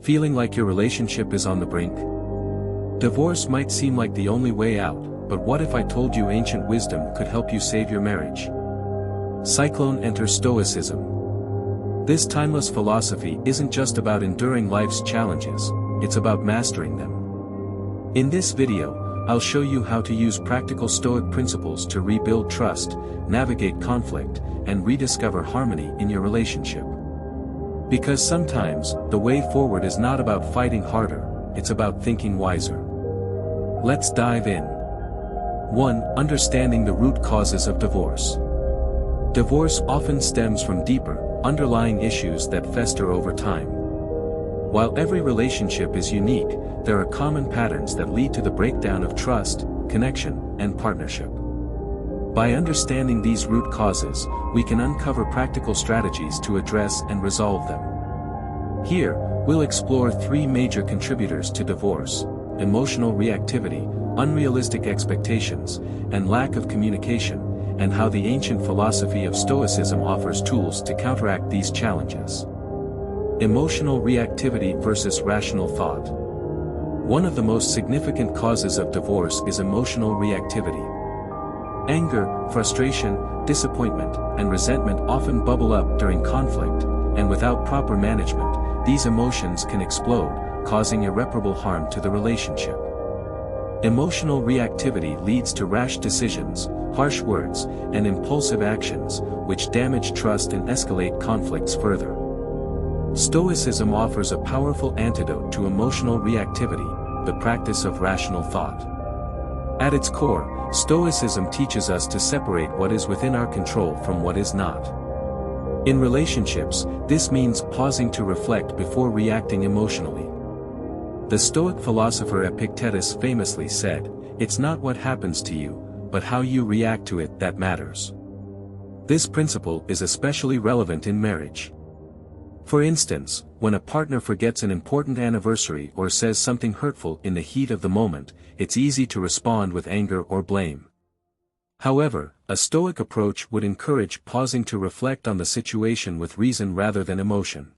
Feeling like your relationship is on the brink? Divorce might seem like the only way out, but what if I told you ancient wisdom could help you save your marriage? Cyclone enters Stoicism. This timeless philosophy isn't just about enduring life's challenges, it's about mastering them. In this video, I'll show you how to use practical Stoic principles to rebuild trust, navigate conflict, and rediscover harmony in your relationship. Because sometimes, the way forward is not about fighting harder, it's about thinking wiser. Let's dive in. 1. Understanding the root causes of divorce. Divorce often stems from deeper, underlying issues that fester over time. While every relationship is unique, there are common patterns that lead to the breakdown of trust, connection, and partnership. By understanding these root causes, we can uncover practical strategies to address and resolve them. Here, we'll explore 3 major contributors to divorce: emotional reactivity, unrealistic expectations, and lack of communication, and how the ancient philosophy of Stoicism offers tools to counteract these challenges. Emotional reactivity versus rational thought. One of the most significant causes of divorce is emotional reactivity. Anger, frustration, disappointment, and resentment often bubble up during conflict, and without proper management, these emotions can explode, causing irreparable harm to the relationship. Emotional reactivity leads to rash decisions, harsh words, and impulsive actions, which damage trust and escalate conflicts further. Stoicism offers a powerful antidote to emotional reactivity, the practice of rational thought. At its core, Stoicism teaches us to separate what is within our control from what is not. In relationships, this means pausing to reflect before reacting emotionally. The Stoic philosopher Epictetus famously said, "It's not what happens to you, but how you react to it that matters." This principle is especially relevant in marriage. For instance, when a partner forgets an important anniversary or says something hurtful in the heat of the moment, it's easy to respond with anger or blame. However, a Stoic approach would encourage pausing to reflect on the situation with reason rather than emotion.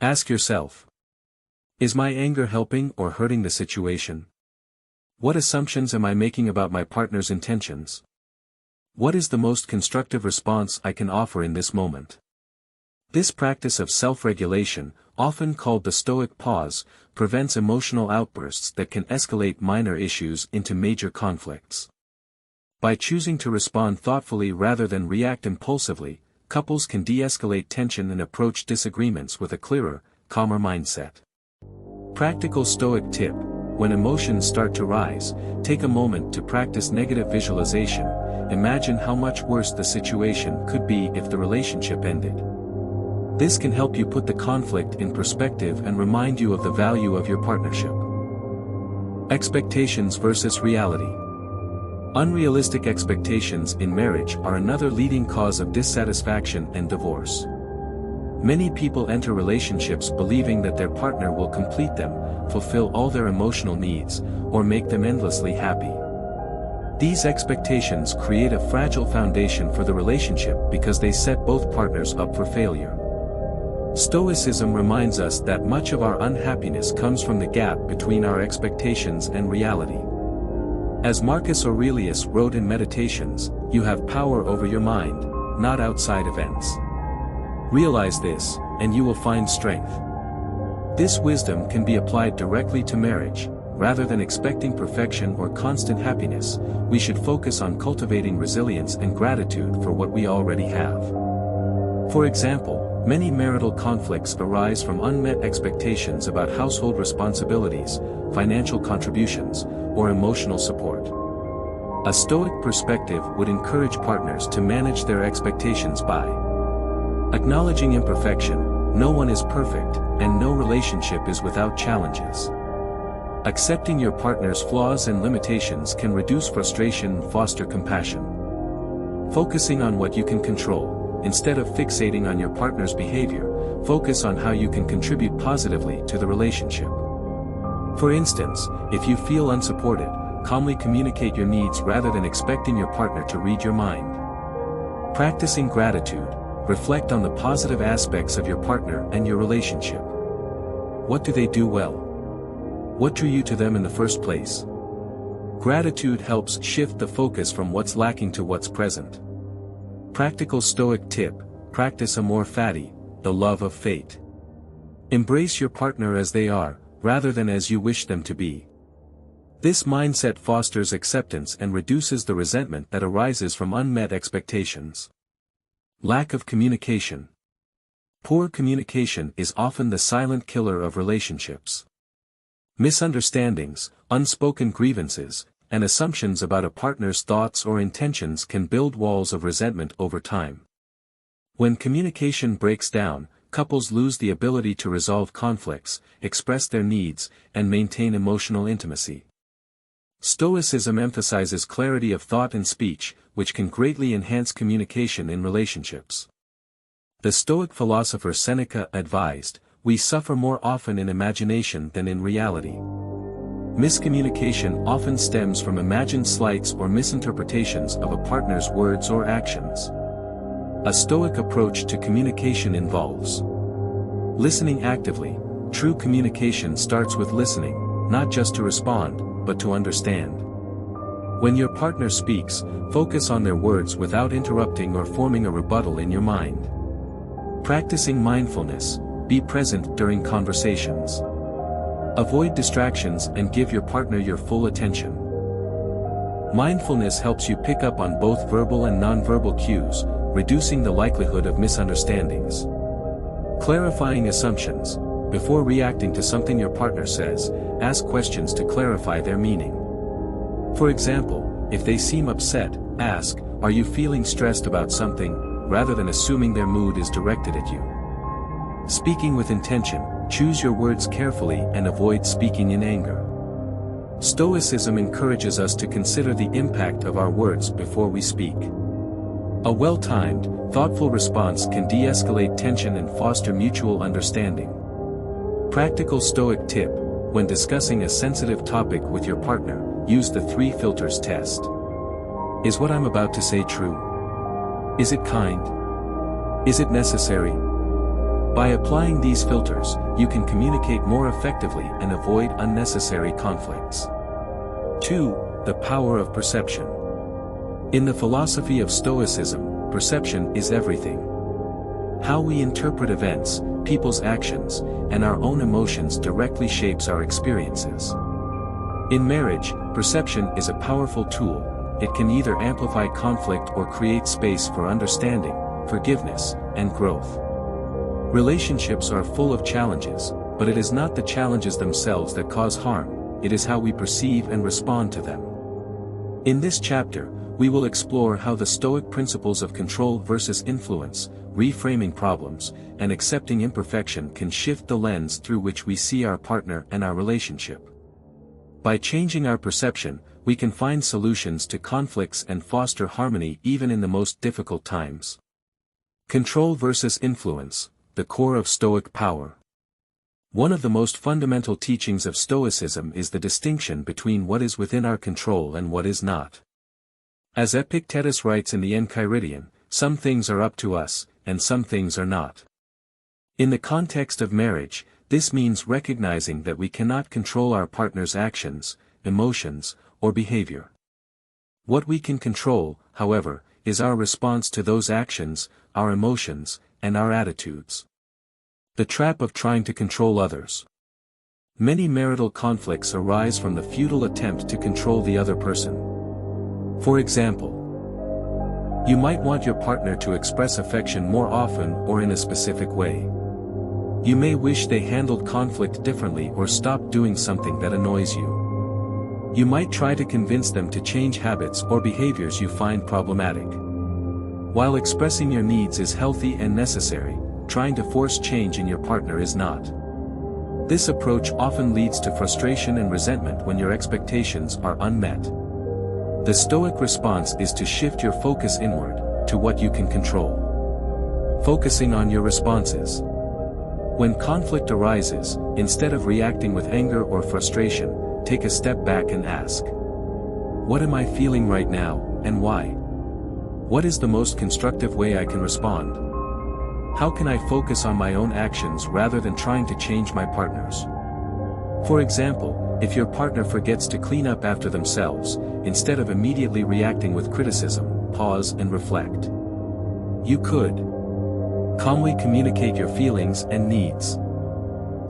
Ask yourself, is my anger helping or hurting the situation? What assumptions am I making about my partner's intentions? What is the most constructive response I can offer in this moment? This practice of self-regulation, often called the Stoic pause, prevents emotional outbursts that can escalate minor issues into major conflicts. By choosing to respond thoughtfully rather than react impulsively, couples can de-escalate tension and approach disagreements with a clearer, calmer mindset. Practical Stoic tip: when emotions start to rise, take a moment to practice negative visualization. Imagine how much worse the situation could be if the relationship ended. This can help you put the conflict in perspective and remind you of the value of your partnership. Expectations versus reality. Unrealistic expectations in marriage are another leading cause of dissatisfaction and divorce. Many people enter relationships believing that their partner will complete them, fulfill all their emotional needs, or make them endlessly happy. These expectations create a fragile foundation for the relationship because they set both partners up for failure. Stoicism reminds us that much of our unhappiness comes from the gap between our expectations and reality. As Marcus Aurelius wrote in Meditations, "You have power over your mind, not outside events." Realize this, and you will find strength. This wisdom can be applied directly to marriage. Rather than expecting perfection or constant happiness, we should focus on cultivating resilience and gratitude for what we already have. For example, many marital conflicts arise from unmet expectations about household responsibilities, financial contributions, or emotional support. A Stoic perspective would encourage partners to manage their expectations by acknowledging imperfection. No one is perfect, and no relationship is without challenges. Accepting your partner's flaws and limitations can reduce frustration and foster compassion. Focusing on what you can control. Instead of fixating on your partner's behavior, focus on how you can contribute positively to the relationship. For instance, if you feel unsupported, calmly communicate your needs rather than expecting your partner to read your mind. Practicing gratitude. Reflect on the positive aspects of your partner and your relationship. What do they do well? What drew you to them in the first place? Gratitude helps shift the focus from what's lacking to what's present. Practical Stoic tip: practice amor fati, the love of fate. Embrace your partner as they are, rather than as you wish them to be. This mindset fosters acceptance and reduces the resentment that arises from unmet expectations. Lack of communication. Poor communication is often the silent killer of relationships. Misunderstandings, unspoken grievances, and assumptions about a partner's thoughts or intentions can build walls of resentment over time. When communication breaks down, couples lose the ability to resolve conflicts, express their needs, and maintain emotional intimacy. Stoicism emphasizes clarity of thought and speech, which can greatly enhance communication in relationships. The Stoic philosopher Seneca advised, "We suffer more often in imagination than in reality." Miscommunication often stems from imagined slights or misinterpretations of a partner's words or actions. A Stoic approach to communication involves listening actively. True communication starts with listening, not just to respond, but to understand. When your partner speaks, focus on their words without interrupting or forming a rebuttal in your mind. Practicing mindfulness, be present during conversations. Avoid distractions and give your partner your full attention. Mindfulness helps you pick up on both verbal and nonverbal cues, reducing the likelihood of misunderstandings. Clarifying assumptions. Before reacting to something your partner says, ask questions to clarify their meaning. For example, if they seem upset, ask, "Are you feeling stressed about something?" rather than assuming their mood is directed at you. Speaking with intention, choose your words carefully and avoid speaking in anger. Stoicism encourages us to consider the impact of our words before we speak. A well-timed, thoughtful response can de-escalate tension and foster mutual understanding. Practical Stoic tip: when discussing a sensitive topic with your partner, use the 3 filters test. Is what I'm about to say true? Is it kind? Is it necessary? By applying these filters, you can communicate more effectively and avoid unnecessary conflicts. 2. The power of perception. In the philosophy of Stoicism, perception is everything. How we interpret events, people's actions, and our own emotions directly shapes our experiences. In marriage, perception is a powerful tool. It can either amplify conflict or create space for understanding, forgiveness, and growth. Relationships are full of challenges, but it is not the challenges themselves that cause harm, it is how we perceive and respond to them. In this chapter, we will explore how the Stoic principles of control versus influence, reframing problems, and accepting imperfection can shift the lens through which we see our partner and our relationship. By changing our perception, we can find solutions to conflicts and foster harmony even in the most difficult times. Control versus influence, the core of Stoic power. One of the most fundamental teachings of Stoicism is the distinction between what is within our control and what is not. As Epictetus writes in the Enchiridion, some things are up to us, and some things are not. In the context of marriage, this means recognizing that we cannot control our partner's actions, emotions, or behavior. What we can control, however, is our response to those actions, our emotions, and our attitudes. The trap of trying to control others. Many marital conflicts arise from the futile attempt to control the other person. For example, you might want your partner to express affection more often or in a specific way. You may wish they handled conflict differently or stopped doing something that annoys you. You might try to convince them to change habits or behaviors you find problematic. While expressing your needs is healthy and necessary, trying to force change in your partner is not. This approach often leads to frustration and resentment when your expectations are unmet. The Stoic response is to shift your focus inward, to what you can control. Focusing on your responses. When conflict arises, instead of reacting with anger or frustration, take a step back and ask, what am I feeling right now, and why? What is the most constructive way I can respond? How can I focus on my own actions rather than trying to change my partner's? For example, if your partner forgets to clean up after themselves, instead of immediately reacting with criticism, pause and reflect. You could calmly communicate your feelings and needs.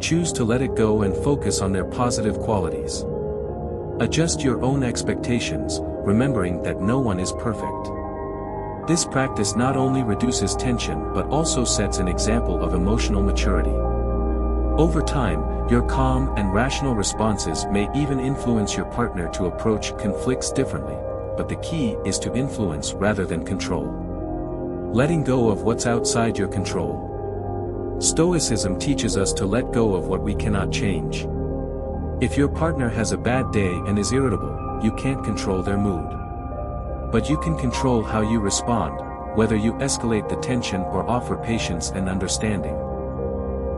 Choose to let it go and focus on their positive qualities. Adjust your own expectations, remembering that no one is perfect. This practice not only reduces tension but also sets an example of emotional maturity. Over time, your calm and rational responses may even influence your partner to approach conflicts differently, but the key is to influence rather than control. Letting go of what's outside your control. Stoicism teaches us to let go of what we cannot change. If your partner has a bad day and is irritable, you can't control their mood. But you can control how you respond, whether you escalate the tension or offer patience and understanding.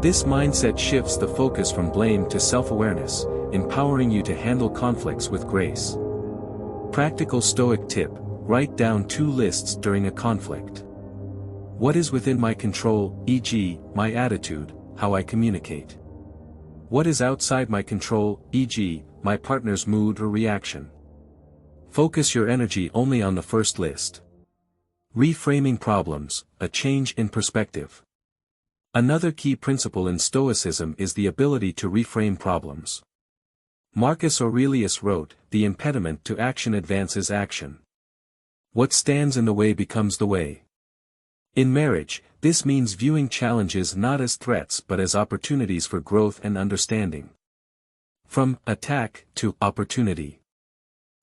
This mindset shifts the focus from blame to self-awareness, empowering you to handle conflicts with grace. Practical Stoic tip: write down 2 lists during a conflict. What is within my control, e.g., my attitude, how I communicate? What is outside my control, e.g., my partner's mood or reaction? Focus your energy only on the first list. Reframing problems, a change in perspective. Another key principle in Stoicism is the ability to reframe problems. Marcus Aurelius wrote, "The impediment to action advances action. What stands in the way becomes the way." In marriage, this means viewing challenges not as threats but as opportunities for growth and understanding. From attack to opportunity.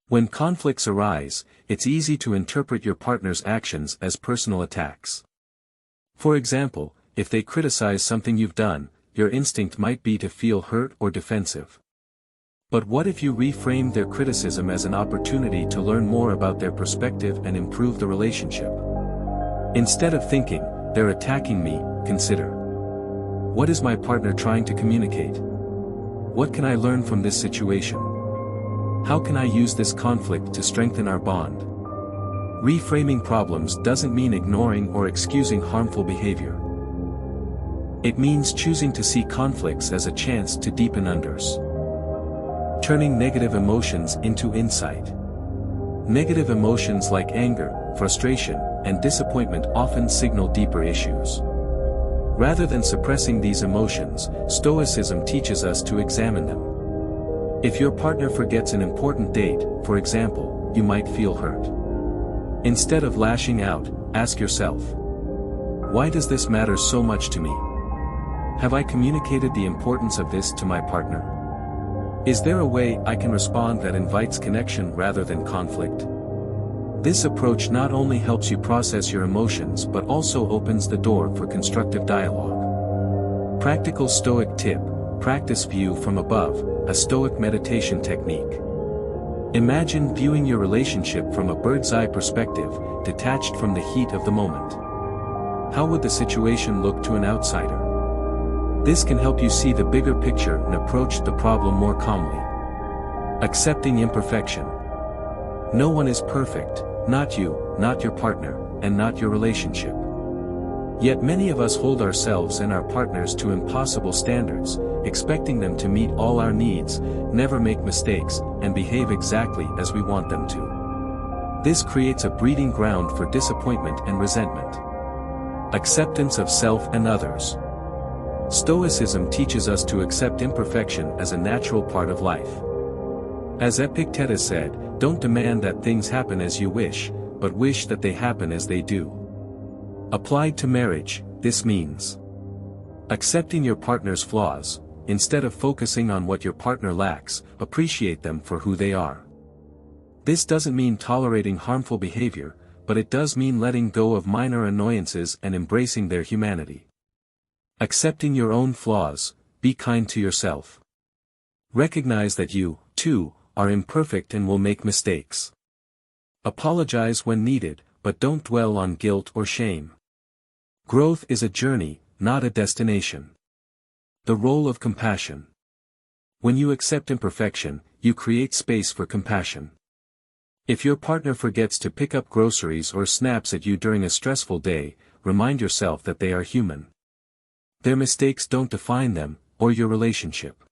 When conflicts arise, it's easy to interpret your partner's actions as personal attacks. For example, if they criticize something you've done, your instinct might be to feel hurt or defensive. But what if you reframe their criticism as an opportunity to learn more about their perspective and improve the relationship? Instead of thinking, "They're attacking me," consider, "What is my partner trying to communicate? What can I learn from this situation? How can I use this conflict to strengthen our bond?" Reframing problems doesn't mean ignoring or excusing harmful behavior. It means choosing to see conflicts as a chance to deepen turning negative emotions into insight. Negative emotions like anger, frustration, and disappointment often signal deeper issues. Rather than suppressing these emotions, Stoicism teaches us to examine them. If your partner forgets an important date, for example, you might feel hurt. Instead of lashing out, ask yourself, "Why does this matter so much to me? Have I communicated the importance of this to my partner? Is there a way I can respond that invites connection rather than conflict?" This approach not only helps you process your emotions but also opens the door for constructive dialogue. Practical Stoic tip: practice view from above, a Stoic meditation technique. Imagine viewing your relationship from a bird's-eye perspective, detached from the heat of the moment. How would the situation look to an outsider? This can help you see the bigger picture and approach the problem more calmly. Accepting imperfection. No one is perfect, not you, not your partner, and not your relationship. Yet many of us hold ourselves and our partners to impossible standards, expecting them to meet all our needs, never make mistakes, and behave exactly as we want them to. This creates a breeding ground for disappointment and resentment. Acceptance of self and others. Stoicism teaches us to accept imperfection as a natural part of life. As Epictetus said, "Don't demand that things happen as you wish, but wish that they happen as they do." Applied to marriage, this means accepting your partner's flaws. Instead of focusing on what your partner lacks, appreciate them for who they are. This doesn't mean tolerating harmful behavior, but it does mean letting go of minor annoyances and embracing their humanity. Accepting your own flaws, be kind to yourself. Recognize that you, too, are imperfect and will make mistakes. Apologize when needed, but don't dwell on guilt or shame. Growth is a journey, not a destination. The role of compassion. When you accept imperfection, you create space for compassion. If your partner forgets to pick up groceries or snaps at you during a stressful day, remind yourself that they are human. Their mistakes don't define them, or your relationship.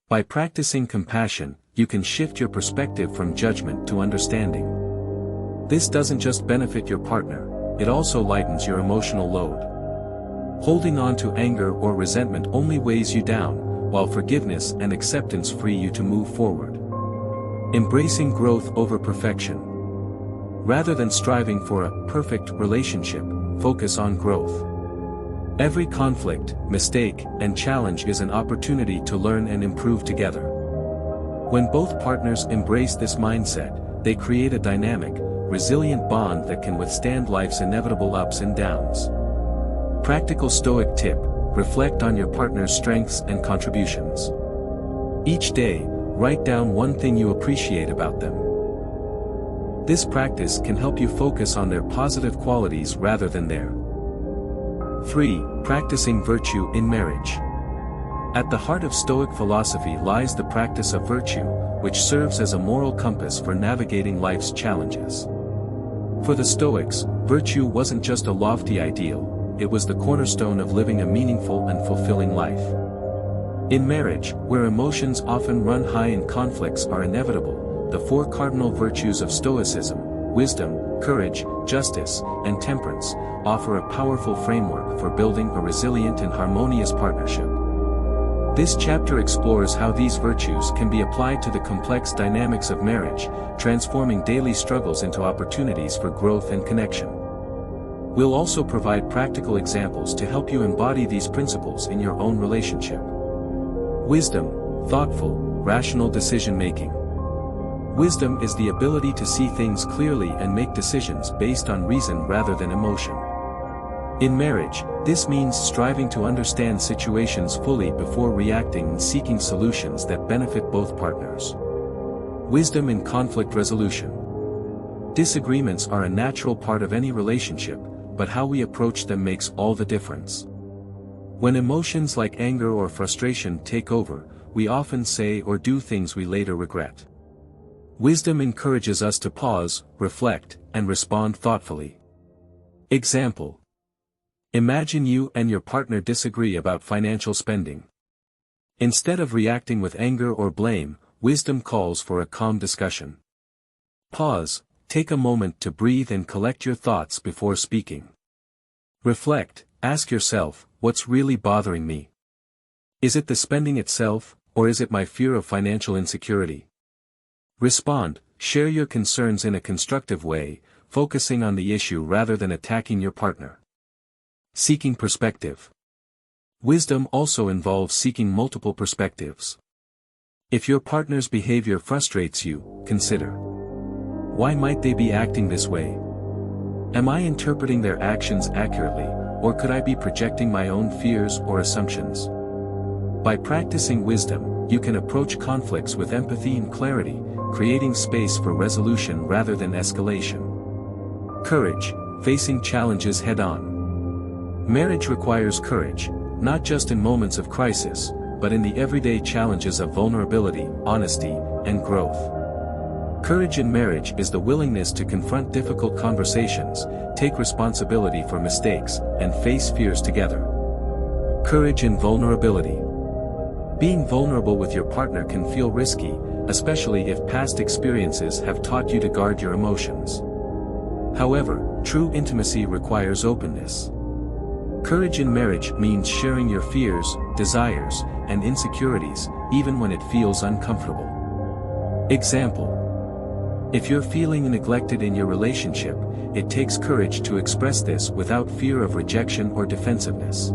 By practicing compassion, you can shift your perspective from judgment to understanding. This doesn't just benefit your partner, it also lightens your emotional load. Holding on to anger or resentment only weighs you down, while forgiveness and acceptance free you to move forward. Embracing growth over perfection. Rather than striving for a perfect relationship, focus on growth. Every conflict, mistake, and challenge is an opportunity to learn and improve together. When both partners embrace this mindset, they create a dynamic, resilient bond that can withstand life's inevitable ups and downs. Practical Stoic tip: reflect on your partner's strengths and contributions. Each day, write down one thing you appreciate about them. This practice can help you focus on their positive qualities rather than their. 3. Practicing virtue in marriage. At the heart of Stoic philosophy lies the practice of virtue, which serves as a moral compass for navigating life's challenges. For the Stoics, virtue wasn't just a lofty ideal, it was the cornerstone of living a meaningful and fulfilling life. In marriage, where emotions often run high and conflicts are inevitable, the four cardinal virtues of Stoicism, wisdom, courage, justice, and temperance, offer a powerful framework for building a resilient and harmonious partnership. This chapter explores how these virtues can be applied to the complex dynamics of marriage, transforming daily struggles into opportunities for growth and connection. We'll also provide practical examples to help you embody these principles in your own relationship. Wisdom, thoughtful, rational decision-making. Wisdom is the ability to see things clearly and make decisions based on reason rather than emotion. In marriage, this means striving to understand situations fully before reacting and seeking solutions that benefit both partners. Wisdom in conflict resolution. Disagreements are a natural part of any relationship, but how we approach them makes all the difference. When emotions like anger or frustration take over, we often say or do things we later regret. Wisdom encourages us to pause, reflect, and respond thoughtfully. Example. Imagine you and your partner disagree about financial spending. Instead of reacting with anger or blame, wisdom calls for a calm discussion. Pause, take a moment to breathe and collect your thoughts before speaking. Reflect, ask yourself, what's really bothering me? Is it the spending itself, or is it my fear of financial insecurity? Respond, share your concerns in a constructive way, focusing on the issue rather than attacking your partner. Seeking perspective. Wisdom also involves seeking multiple perspectives. If your partner's behavior frustrates you, consider. Why might they be acting this way? Am I interpreting their actions accurately, or could I be projecting my own fears or assumptions? By practicing wisdom, you can approach conflicts with empathy and clarity, creating space for resolution rather than escalation. Courage, facing challenges head-on. Marriage requires courage, not just in moments of crisis, but in the everyday challenges of vulnerability, honesty, and growth. Courage in marriage is the willingness to confront difficult conversations, take responsibility for mistakes, and face fears together. Courage in vulnerability. Being vulnerable with your partner can feel risky, especially if past experiences have taught you to guard your emotions. However, true intimacy requires openness. Courage in marriage means sharing your fears, desires, and insecurities, even when it feels uncomfortable. Example. If you're feeling neglected in your relationship, it takes courage to express this without fear of rejection or defensiveness.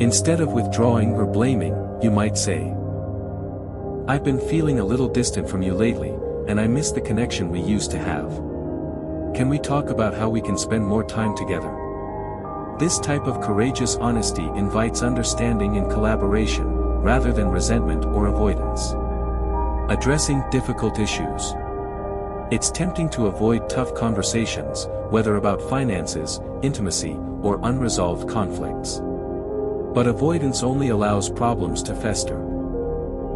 Instead of withdrawing or blaming, you might say, "I've been feeling a little distant from you lately, and I miss the connection we used to have. Can we talk about how we can spend more time together?" This type of courageous honesty invites understanding and collaboration, rather than resentment or avoidance. Addressing difficult issues. It's tempting to avoid tough conversations, whether about finances, intimacy, or unresolved conflicts. But avoidance only allows problems to fester.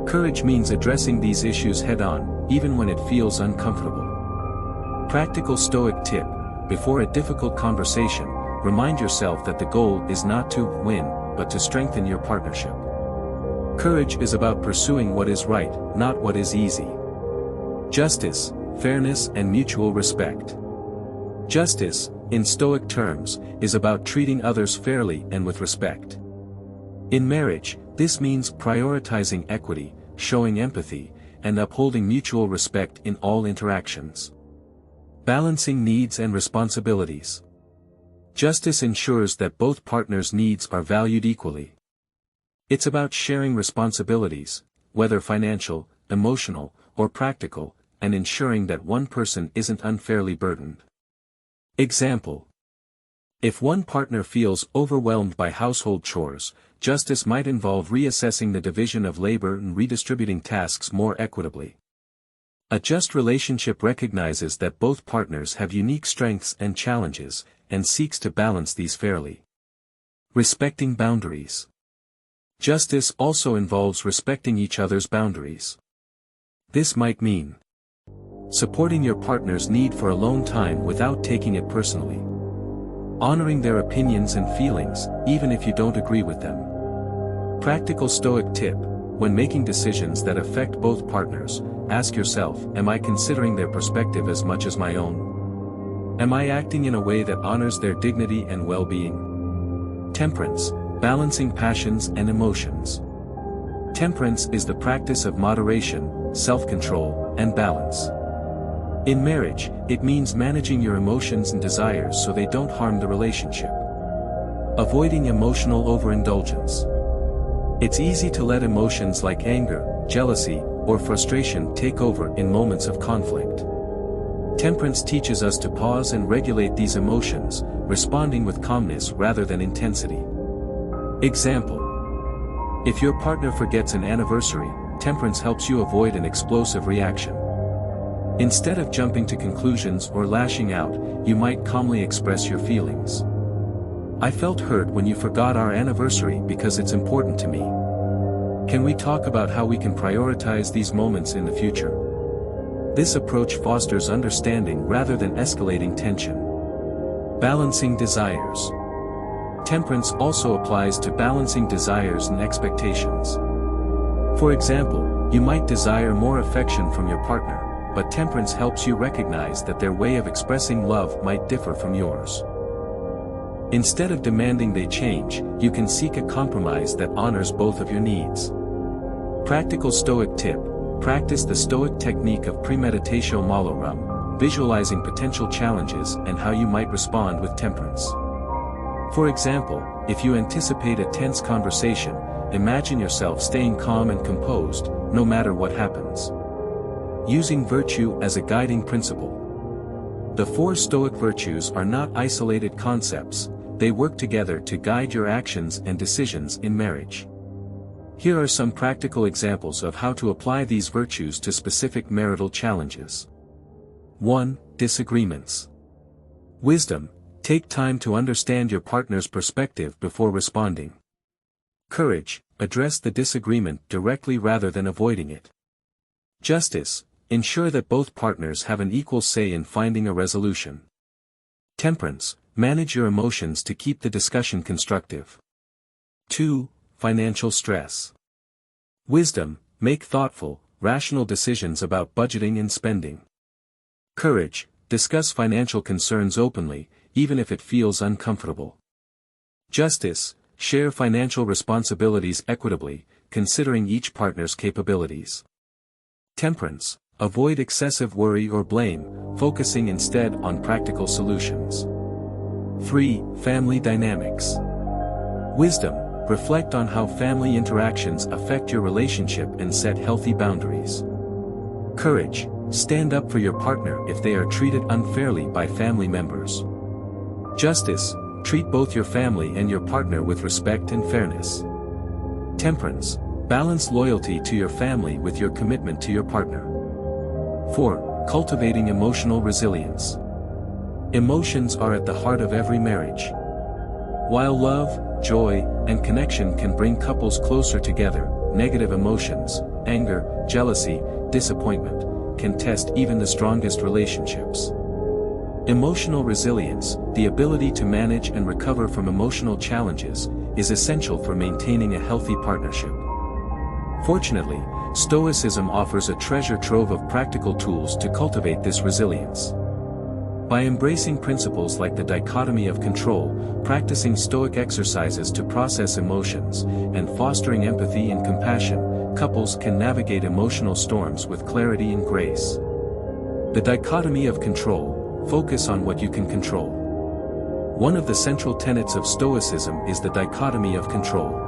Courage means addressing these issues head-on, even when it feels uncomfortable. Practical Stoic tip: before a difficult conversation, remind yourself that the goal is not to win, but to strengthen your partnership. Courage is about pursuing what is right, not what is easy. Justice, fairness and mutual respect. Justice, in Stoic terms, is about treating others fairly and with respect. In marriage, this means prioritizing equity, showing empathy, and upholding mutual respect in all interactions. Balancing needs and responsibilities. Justice ensures that both partners' needs are valued equally. It's about sharing responsibilities, whether financial, emotional, or practical, and ensuring that one person isn't unfairly burdened. Example: if one partner feels overwhelmed by household chores, justice might involve reassessing the division of labor and redistributing tasks more equitably. A just relationship recognizes that both partners have unique strengths and challenges, and seeks to balance these fairly. Respecting boundaries. Justice also involves respecting each other's boundaries. This might mean supporting your partner's need for alone time without taking it personally. Honoring their opinions and feelings, even if you don't agree with them. Practical Stoic tip: when making decisions that affect both partners, ask yourself, am I considering their perspective as much as my own? Am I acting in a way that honors their dignity and well-being? Temperance, balancing passions and emotions. Temperance is the practice of moderation, self-control, and balance. In marriage, it means managing your emotions and desires so they don't harm the relationship. Avoiding emotional overindulgence. It's easy to let emotions like anger, jealousy, or frustration take over in moments of conflict. Temperance teaches us to pause and regulate these emotions, responding with calmness rather than intensity. Example: if your partner forgets an anniversary, temperance helps you avoid an explosive reaction. Instead of jumping to conclusions or lashing out, you might calmly express your feelings. I felt hurt when you forgot our anniversary because it's important to me. Can we talk about how we can prioritize these moments in the future? This approach fosters understanding rather than escalating tension. Balancing desires. Temperance also applies to balancing desires and expectations. For example, you might desire more affection from your partner, but temperance helps you recognize that their way of expressing love might differ from yours. Instead of demanding they change, you can seek a compromise that honors both of your needs. Practical Stoic tip: practice the Stoic technique of premeditatio malorum, visualizing potential challenges and how you might respond with temperance. For example, if you anticipate a tense conversation, imagine yourself staying calm and composed, no matter what happens. Using virtue as a guiding principle. The 4 Stoic virtues are not isolated concepts, they work together to guide your actions and decisions in marriage. Here are some practical examples of how to apply these virtues to specific marital challenges. 1. Disagreements. Wisdom: take time to understand your partner's perspective before responding. Courage: address the disagreement directly rather than avoiding it. Justice: ensure that both partners have an equal say in finding a resolution. Temperance: manage your emotions to keep the discussion constructive. 2. Financial stress. Wisdom: make thoughtful, rational decisions about budgeting and spending. Courage: discuss financial concerns openly, even if it feels uncomfortable. Justice: share financial responsibilities equitably, considering each partner's capabilities. Temperance: avoid excessive worry or blame, focusing instead on practical solutions. 3. Family dynamics. Wisdom: reflect on how family interactions affect your relationship and set healthy boundaries. Courage: stand up for your partner if they are treated unfairly by family members. Justice: treat both your family and your partner with respect and fairness. Temperance: balance loyalty to your family with your commitment to your partner. 4. Cultivating emotional resilience. Emotions are at the heart of every marriage. While love, joy, and connection can bring couples closer together, negative emotions, anger, jealousy, disappointment, can test even the strongest relationships. Emotional resilience, the ability to manage and recover from emotional challenges, is essential for maintaining a healthy partnership. Fortunately, Stoicism offers a treasure trove of practical tools to cultivate this resilience. By embracing principles like the dichotomy of control, practicing Stoic exercises to process emotions, and fostering empathy and compassion, couples can navigate emotional storms with clarity and grace. The dichotomy of control, focus on what you can control. One of the central tenets of Stoicism is the dichotomy of control.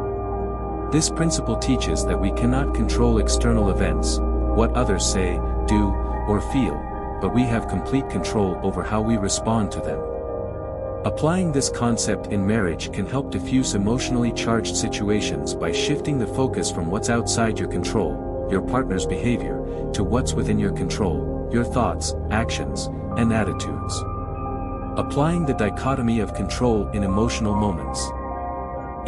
This principle teaches that we cannot control external events, what others say, do, or feel, but we have complete control over how we respond to them. Applying this concept in marriage can help diffuse emotionally charged situations by shifting the focus from what's outside your control, your partner's behavior, to what's within your control, your thoughts, actions, and attitudes. Applying the dichotomy of control in emotional moments.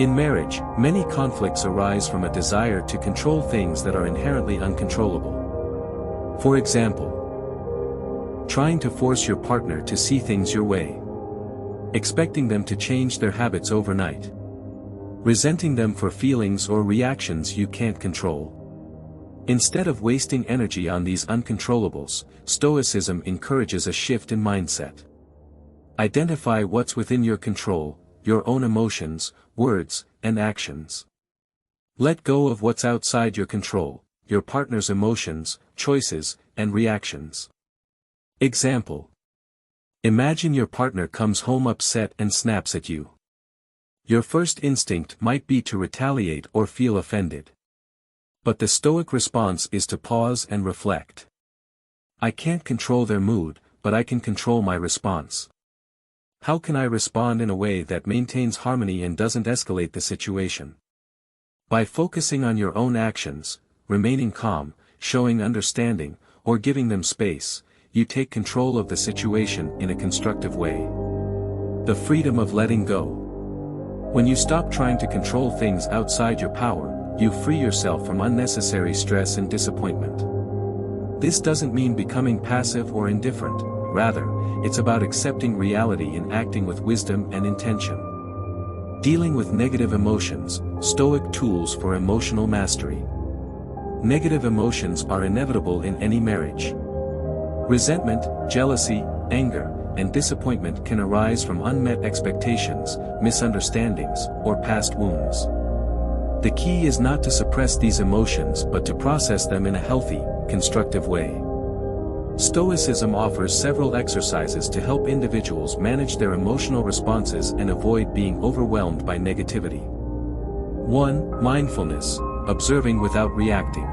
In marriage, many conflicts arise from a desire to control things that are inherently uncontrollable. For example, trying to force your partner to see things your way. Expecting them to change their habits overnight. Resenting them for feelings or reactions you can't control. Instead of wasting energy on these uncontrollables, Stoicism encourages a shift in mindset. Identify what's within your control, your own emotions, words, and actions. Let go of what's outside your control, your partner's emotions, choices, and reactions. Example. Imagine your partner comes home upset and snaps at you. Your first instinct might be to retaliate or feel offended. But the Stoic response is to pause and reflect. I can't control their mood, but I can control my response. How can I respond in a way that maintains harmony and doesn't escalate the situation? By focusing on your own actions, remaining calm, showing understanding, or giving them space, you take control of the situation in a constructive way. The freedom of letting go. When you stop trying to control things outside your power, you free yourself from unnecessary stress and disappointment. This doesn't mean becoming passive or indifferent, rather, it's about accepting reality and acting with wisdom and intention. Dealing with negative emotions, Stoic tools for emotional mastery. Negative emotions are inevitable in any marriage. Resentment, jealousy, anger, and disappointment can arise from unmet expectations, misunderstandings, or past wounds. The key is not to suppress these emotions but to process them in a healthy, constructive way. Stoicism offers several exercises to help individuals manage their emotional responses and avoid being overwhelmed by negativity. 1. Mindfulness, observing without reacting.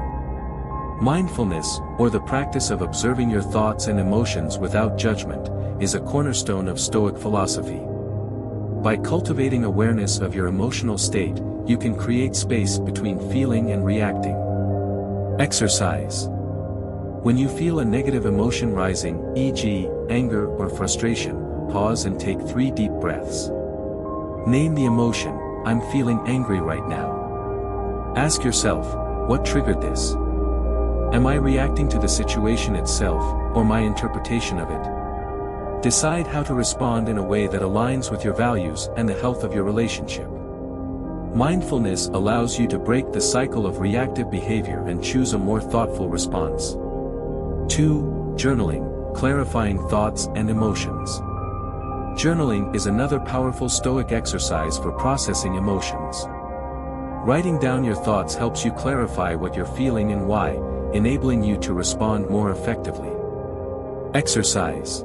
Mindfulness, or the practice of observing your thoughts and emotions without judgment, is a cornerstone of Stoic philosophy. By cultivating awareness of your emotional state, you can create space between feeling and reacting. Exercise. When you feel a negative emotion rising, e.g., anger or frustration, pause and take 3 deep breaths. Name the emotion, I'm feeling angry right now. Ask yourself, what triggered this? Am I reacting to the situation itself, or my interpretation of it? Decide how to respond in a way that aligns with your values and the health of your relationship. Mindfulness allows you to break the cycle of reactive behavior and choose a more thoughtful response. 2. Journaling, clarifying thoughts and emotions. Journaling is another powerful Stoic exercise for processing emotions. Writing down your thoughts helps you clarify what you're feeling and why, enabling you to respond more effectively. Exercise.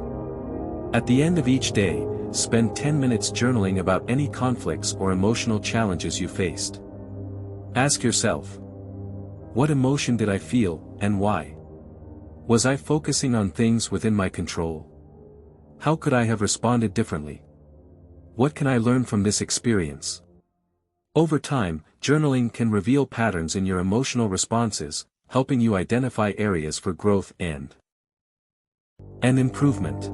At the end of each day, spend 10 minutes journaling about any conflicts or emotional challenges you faced. Ask yourself, what emotion did I feel, and why? Was I focusing on things within my control? How could I have responded differently? What can I learn from this experience? Over time, journaling can reveal patterns in your emotional responses, helping you identify areas for growth and improvement.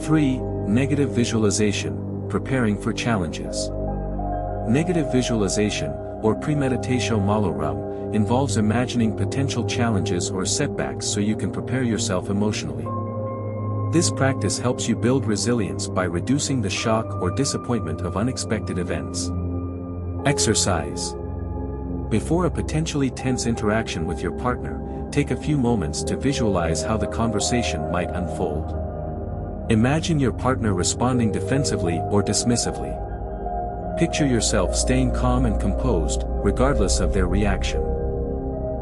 3. Negative visualization, preparing for challenges. Negative visualization, or premeditatio malorum, involves imagining potential challenges or setbacks so you can prepare yourself emotionally. This practice helps you build resilience by reducing the shock or disappointment of unexpected events. Exercise. Before a potentially tense interaction with your partner, take a few moments to visualize how the conversation might unfold. Imagine your partner responding defensively or dismissively. Picture yourself staying calm and composed, regardless of their reaction.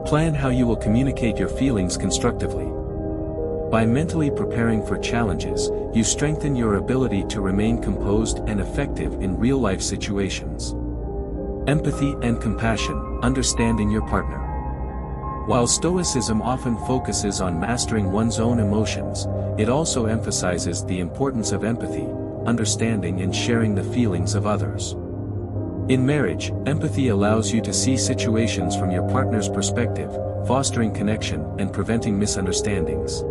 Plan how you will communicate your feelings constructively. By mentally preparing for challenges, you strengthen your ability to remain composed and effective in real-life situations. Empathy and compassion, understanding your partner. While Stoicism often focuses on mastering one's own emotions, it also emphasizes the importance of empathy, understanding and sharing the feelings of others. In marriage, empathy allows you to see situations from your partner's perspective, fostering connection and preventing misunderstandings.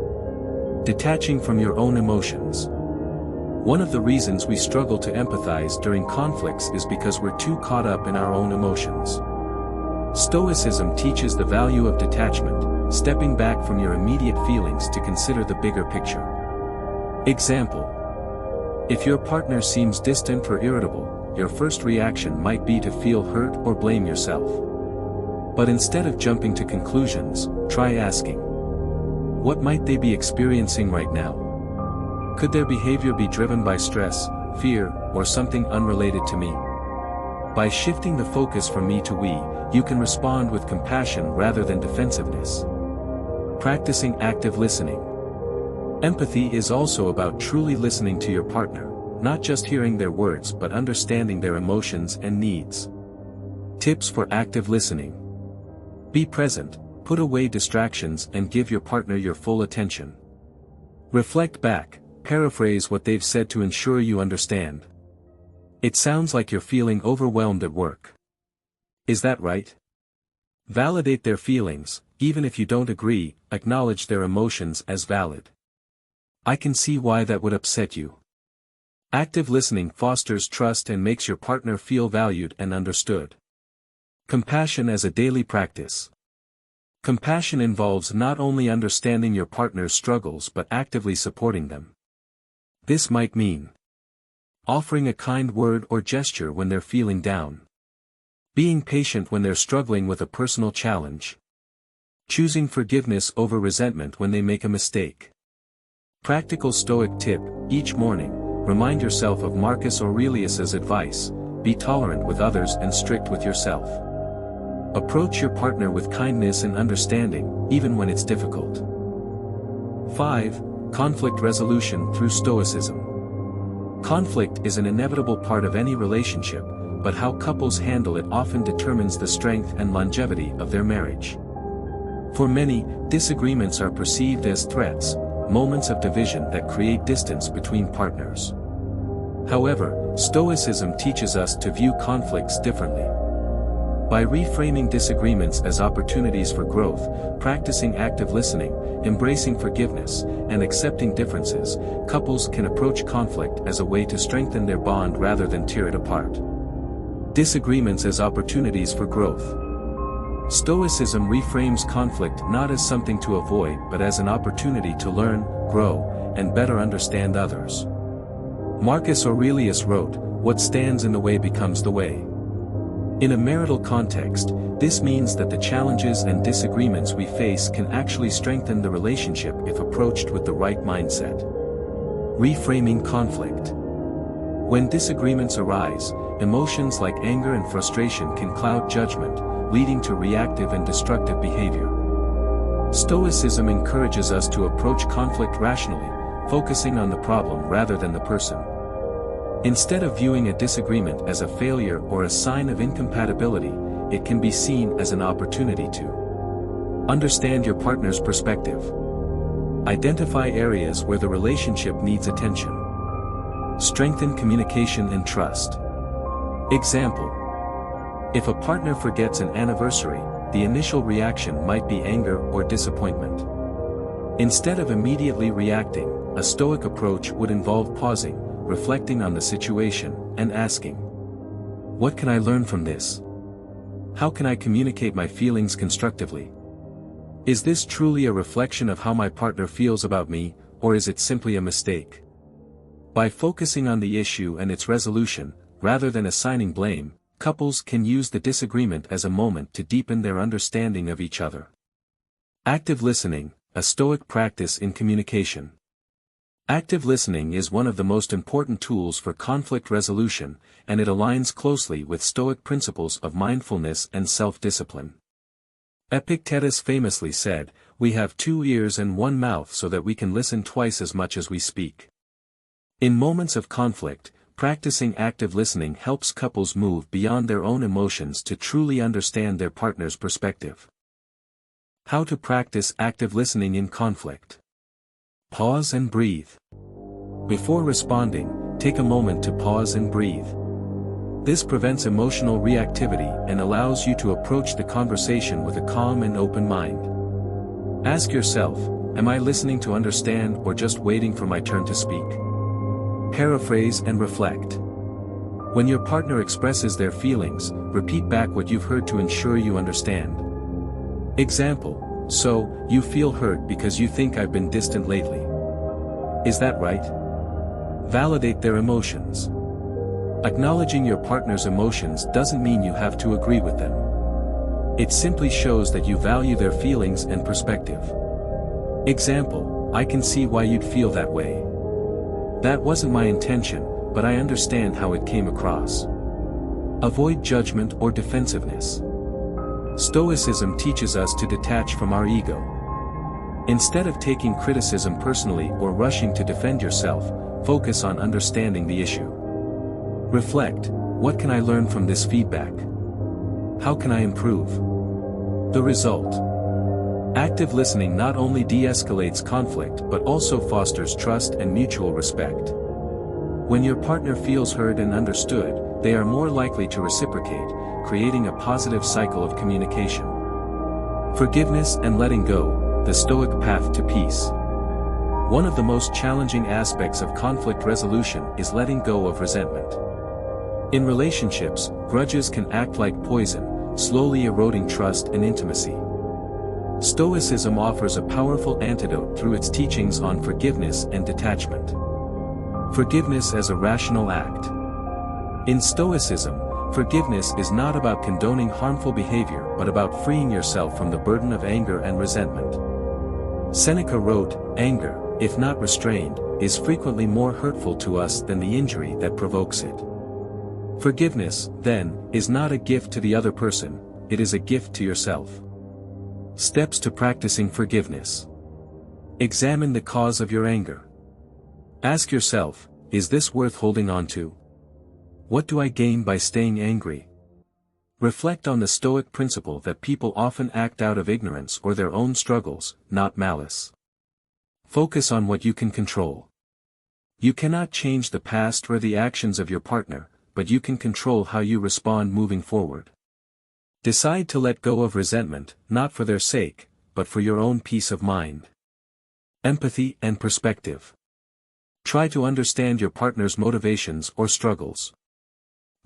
Detaching from your own emotions. One of the reasons we struggle to empathize during conflicts is because we're too caught up in our own emotions. Stoicism teaches the value of detachment, stepping back from your immediate feelings to consider the bigger picture. Example. If your partner seems distant or irritable, your first reaction might be to feel hurt or blame yourself. But instead of jumping to conclusions, try asking, what might they be experiencing right now? Could their behavior be driven by stress, fear, or something unrelated to me? By shifting the focus from me to we, you can respond with compassion rather than defensiveness. Practicing active listening. Empathy is also about truly listening to your partner, not just hearing their words but understanding their emotions and needs. Tips for active listening. Be present, put away distractions and give your partner your full attention. Reflect back, paraphrase what they've said to ensure you understand. It sounds like you're feeling overwhelmed at work. Is that right? Validate their feelings, even if you don't agree, acknowledge their emotions as valid. I can see why that would upset you. Active listening fosters trust and makes your partner feel valued and understood. Compassion as a daily practice. Compassion involves not only understanding your partner's struggles but actively supporting them. This might mean offering a kind word or gesture when they're feeling down. Being patient when they're struggling with a personal challenge. Choosing forgiveness over resentment when they make a mistake. Practical Stoic tip: each morning, remind yourself of Marcus Aurelius's advice: be tolerant with others and strict with yourself. Approach your partner with kindness and understanding, even when it's difficult. 5. Conflict resolution through Stoicism. Conflict is an inevitable part of any relationship, but how couples handle it often determines the strength and longevity of their marriage. For many, disagreements are perceived as threats, moments of division that create distance between partners. However, Stoicism teaches us to view conflicts differently. By reframing disagreements as opportunities for growth, practicing active listening, embracing forgiveness, and accepting differences, couples can approach conflict as a way to strengthen their bond rather than tear it apart. Disagreements as opportunities for growth. Stoicism reframes conflict not as something to avoid but as an opportunity to learn, grow, and better understand others. Marcus Aurelius wrote, "What stands in the way becomes the way." In a marital context, this means that the challenges and disagreements we face can actually strengthen the relationship if approached with the right mindset. Reframing conflict. When disagreements arise, emotions like anger and frustration can cloud judgment, leading to reactive and destructive behavior. Stoicism encourages us to approach conflict rationally, focusing on the problem rather than the person. Instead of viewing a disagreement as a failure or a sign of incompatibility, it can be seen as an opportunity to understand your partner's perspective. Identify areas where the relationship needs attention. Strengthen communication and trust. Example. If a partner forgets an anniversary, the initial reaction might be anger or disappointment. Instead of immediately reacting, a Stoic approach would involve pausing, reflecting on the situation, and asking, what can I learn from this? How can I communicate my feelings constructively? Is this truly a reflection of how my partner feels about me, or is it simply a mistake? By focusing on the issue and its resolution, rather than assigning blame, couples can use the disagreement as a moment to deepen their understanding of each other. Active listening, a Stoic practice in communication. Active listening is one of the most important tools for conflict resolution, and it aligns closely with Stoic principles of mindfulness and self-discipline. Epictetus famously said, "We have 2 ears and 1 mouth so that we can listen twice as much as we speak." In moments of conflict, practicing active listening helps couples move beyond their own emotions to truly understand their partner's perspective. How to practice active listening in conflict. Pause and breathe. Before responding, take a moment to pause and breathe. This prevents emotional reactivity and allows you to approach the conversation with a calm and open mind. Ask yourself, am I listening to understand or just waiting for my turn to speak? Paraphrase and reflect. When your partner expresses their feelings, repeat back what you've heard to ensure you understand. Example, "So, you feel hurt because you think I've been distant lately. Is that right?" Validate their emotions. Acknowledging your partner's emotions doesn't mean you have to agree with them. It simply shows that you value their feelings and perspective. Example, "I can see why you'd feel that way. That wasn't my intention, but I understand how it came across." Avoid judgment or defensiveness. Stoicism teaches us to detach from our ego. Instead of taking criticism personally or rushing to defend yourself, focus on understanding the issue. Reflect, what can I learn from this feedback? How can I improve? The result. Active listening not only de-escalates conflict but also fosters trust and mutual respect. When your partner feels heard and understood, they are more likely to reciprocate, creating a positive cycle of communication. Forgiveness and letting go, the Stoic path to peace. One of the most challenging aspects of conflict resolution is letting go of resentment. In relationships, grudges can act like poison, slowly eroding trust and intimacy. Stoicism offers a powerful antidote through its teachings on forgiveness and detachment. Forgiveness as a rational act. In Stoicism, forgiveness is not about condoning harmful behavior but about freeing yourself from the burden of anger and resentment. Seneca wrote, "Anger, if not restrained, is frequently more hurtful to us than the injury that provokes it." Forgiveness, then, is not a gift to the other person, it is a gift to yourself. Steps to practicing forgiveness. Examine the cause of your anger. Ask yourself, is this worth holding on to? What do I gain by staying angry? Reflect on the Stoic principle that people often act out of ignorance or their own struggles, not malice. Focus on what you can control. You cannot change the past or the actions of your partner, but you can control how you respond moving forward. Decide to let go of resentment, not for their sake, but for your own peace of mind. Empathy and perspective. Try to understand your partner's motivations or struggles.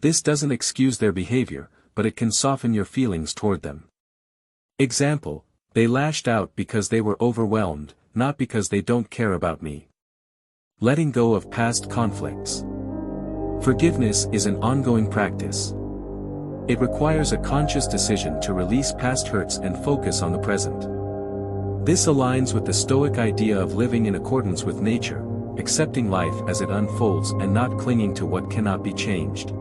This doesn't excuse their behavior, but it can soften your feelings toward them. Example, they lashed out because they were overwhelmed, not because they don't care about me. Letting go of past conflicts. Forgiveness is an ongoing practice. It requires a conscious decision to release past hurts and focus on the present. This aligns with the Stoic idea of living in accordance with nature, accepting life as it unfolds and not clinging to what cannot be changed.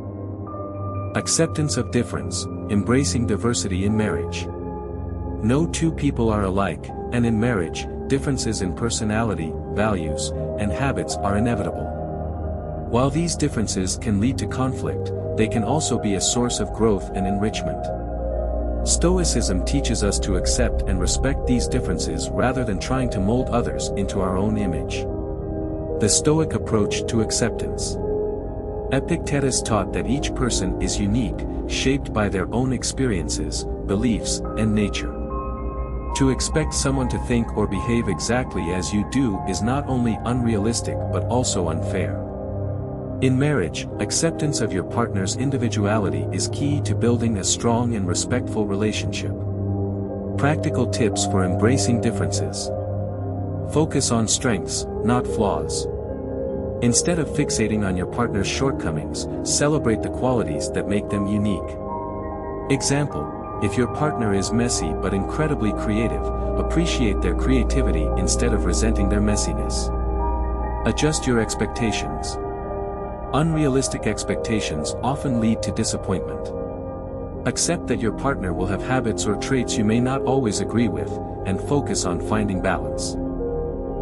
Acceptance of difference, embracing diversity in marriage. No two people are alike, and in marriage, differences in personality, values, and habits are inevitable. While these differences can lead to conflict, they can also be a source of growth and enrichment. Stoicism teaches us to accept and respect these differences rather than trying to mold others into our own image. The Stoic approach to acceptance. Epictetus taught that each person is unique, shaped by their own experiences, beliefs, and nature. To expect someone to think or behave exactly as you do is not only unrealistic but also unfair. In marriage, acceptance of your partner's individuality is key to building a strong and respectful relationship. Practical tips for embracing differences. Focus on strengths, not flaws. Instead of fixating on your partner's shortcomings, celebrate the qualities that make them unique. Example: if your partner is messy but incredibly creative, appreciate their creativity instead of resenting their messiness. Adjust your expectations. Unrealistic expectations often lead to disappointment. Accept that your partner will have habits or traits you may not always agree with, and focus on finding balance.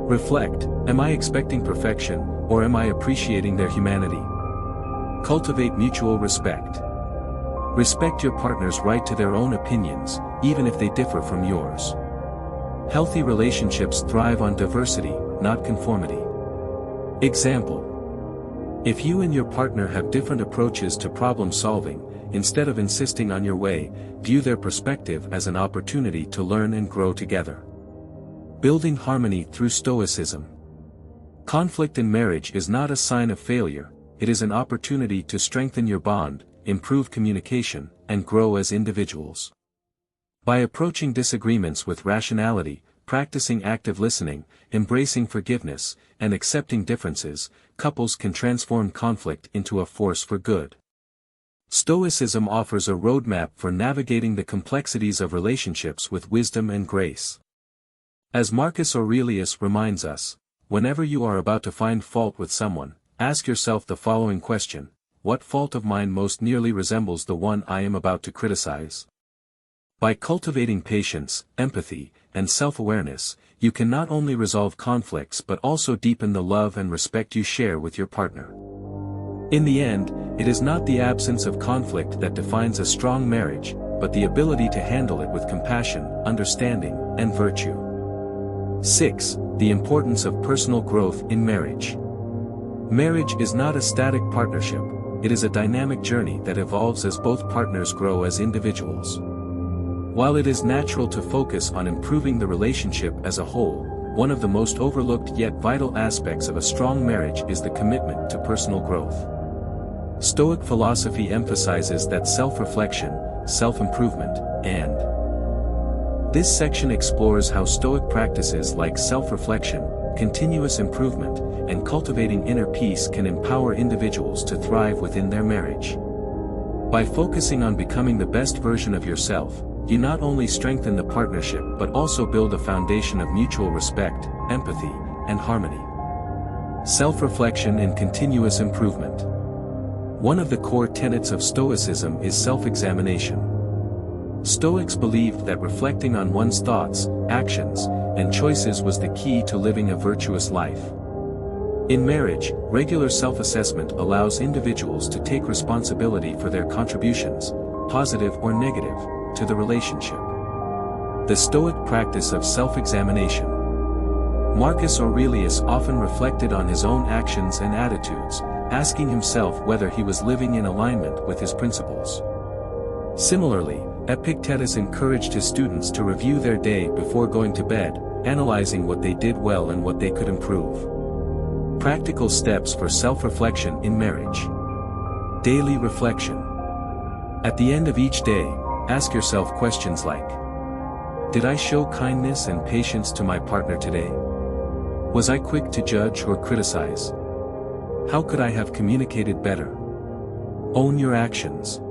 Reflect: am I expecting perfection, or am I appreciating their humanity? Cultivate mutual respect. Respect your partner's right to their own opinions, even if they differ from yours. Healthy relationships thrive on diversity, not conformity. Example: if you and your partner have different approaches to problem solving, instead of insisting on your way, view their perspective as an opportunity to learn and grow together. Building harmony through Stoicism. Conflict in marriage is not a sign of failure, it is an opportunity to strengthen your bond, improve communication, and grow as individuals. By approaching disagreements with rationality, practicing active listening, embracing forgiveness, and accepting differences, couples can transform conflict into a force for good. Stoicism offers a roadmap for navigating the complexities of relationships with wisdom and grace. As Marcus Aurelius reminds us, whenever you are about to find fault with someone, ask yourself the following question: what fault of mine most nearly resembles the one I am about to criticize? By cultivating patience, empathy, and self-awareness, you can not only resolve conflicts but also deepen the love and respect you share with your partner. In the end, it is not the absence of conflict that defines a strong marriage, but the ability to handle it with compassion, understanding, and virtue. 6. The importance of personal growth in marriage. Marriage is not a static partnership, it is a dynamic journey that evolves as both partners grow as individuals. While it is natural to focus on improving the relationship as a whole, one of the most overlooked yet vital aspects of a strong marriage is the commitment to personal growth. Stoic philosophy emphasizes that self-reflection, self-improvement, and this section explores how Stoic practices like self-reflection, continuous improvement, and cultivating inner peace can empower individuals to thrive within their marriage. By focusing on becoming the best version of yourself, you not only strengthen the partnership but also build a foundation of mutual respect, empathy, and harmony. Self-reflection and continuous improvement. One of the core tenets of Stoicism is self-examination. Stoics believed that reflecting on one's thoughts, actions, and choices was the key to living a virtuous life. In marriage, regular self-assessment allows individuals to take responsibility for their contributions, positive or negative, to the relationship. The Stoic practice of self-examination. Marcus Aurelius often reflected on his own actions and attitudes, asking himself whether he was living in alignment with his principles. Similarly, Epictetus encouraged his students to review their day before going to bed, analyzing what they did well and what they could improve. Practical steps for self-reflection in marriage. Daily reflection. At the end of each day, ask yourself questions like: did I show kindness and patience to my partner today? Was I quick to judge or criticize? How could I have communicated better? Own your actions.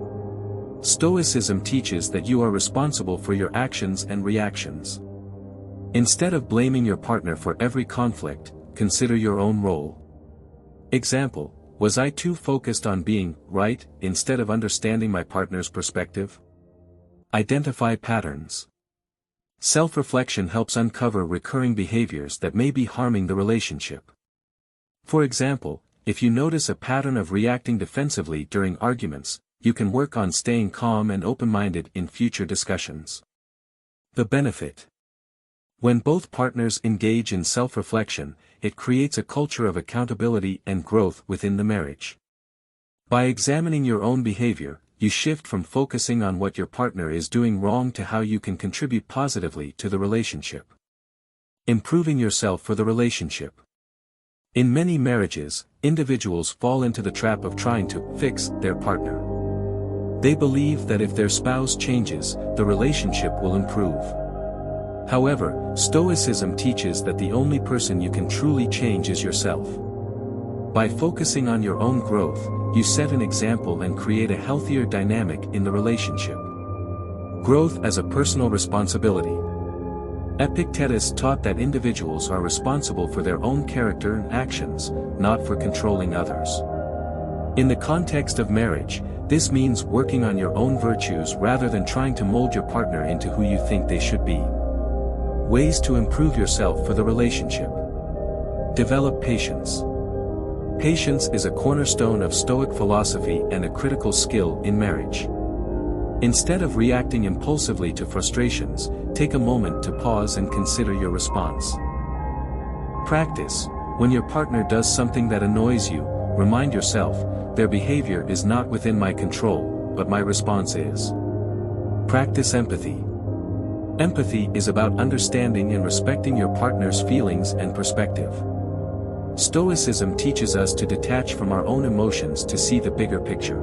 Stoicism teaches that you are responsible for your actions and reactions. Instead of blaming your partner for every conflict, consider your own role. Example: was I too focused on being right instead of understanding my partner's perspective? Identify patterns. Self-reflection helps uncover recurring behaviors that may be harming the relationship. For example, if you notice a pattern of reacting defensively during arguments, you can work on staying calm and open-minded in future discussions. The benefit. When both partners engage in self-reflection, it creates a culture of accountability and growth within the marriage. By examining your own behavior, you shift from focusing on what your partner is doing wrong to how you can contribute positively to the relationship. Improving yourself for the relationship. In many marriages, individuals fall into the trap of trying to fix their partner. They believe that if their spouse changes, the relationship will improve. However, Stoicism teaches that the only person you can truly change is yourself. By focusing on your own growth, you set an example and create a healthier dynamic in the relationship. Growth as a personal responsibility. Epictetus taught that individuals are responsible for their own character and actions, not for controlling others. In the context of marriage, this means working on your own virtues rather than trying to mold your partner into who you think they should be. Ways to improve yourself for the relationship. Develop patience. Patience is a cornerstone of Stoic philosophy and a critical skill in marriage. Instead of reacting impulsively to frustrations, take a moment to pause and consider your response. Practice. When your partner does something that annoys you, remind yourself, their behavior is not within my control, but my response is. Practice empathy. Empathy is about understanding and respecting your partner's feelings and perspective. Stoicism teaches us to detach from our own emotions to see the bigger picture.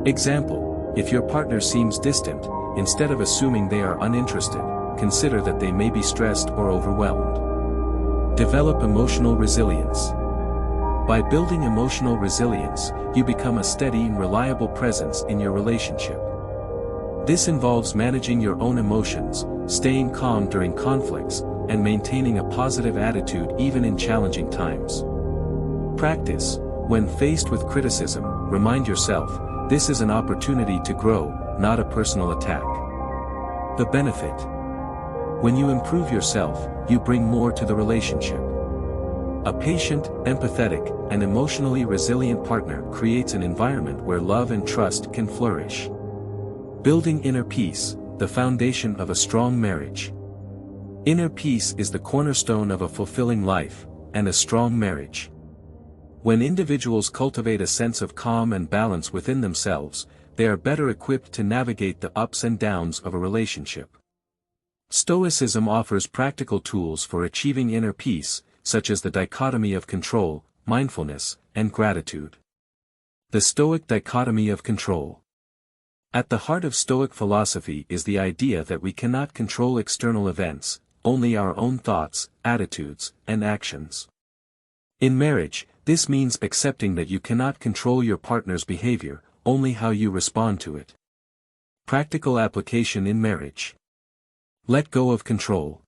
Example. If your partner seems distant, instead of assuming they are uninterested, consider that they may be stressed or overwhelmed. Develop emotional resilience. By building emotional resilience, you become a steady and reliable presence in your relationship. This involves managing your own emotions, staying calm during conflicts, and maintaining a positive attitude even in challenging times. Practice. When faced with criticism, remind yourself, this is an opportunity to grow, not a personal attack. The benefit. When you improve yourself, you bring more to the relationship. A patient, empathetic, and emotionally resilient partner creates an environment where love and trust can flourish. Building inner peace, the foundation of a strong marriage. Inner peace is the cornerstone of a fulfilling life, and a strong marriage. When individuals cultivate a sense of calm and balance within themselves, they are better equipped to navigate the ups and downs of a relationship. Stoicism offers practical tools for achieving inner peace, such as the dichotomy of control, mindfulness, and gratitude. The Stoic dichotomy of control. At the heart of Stoic philosophy is the idea that we cannot control external events, only our own thoughts, attitudes, and actions. In marriage, this means accepting that you cannot control your partner's behavior, only how you respond to it. Practical application in marriage. Let go of control.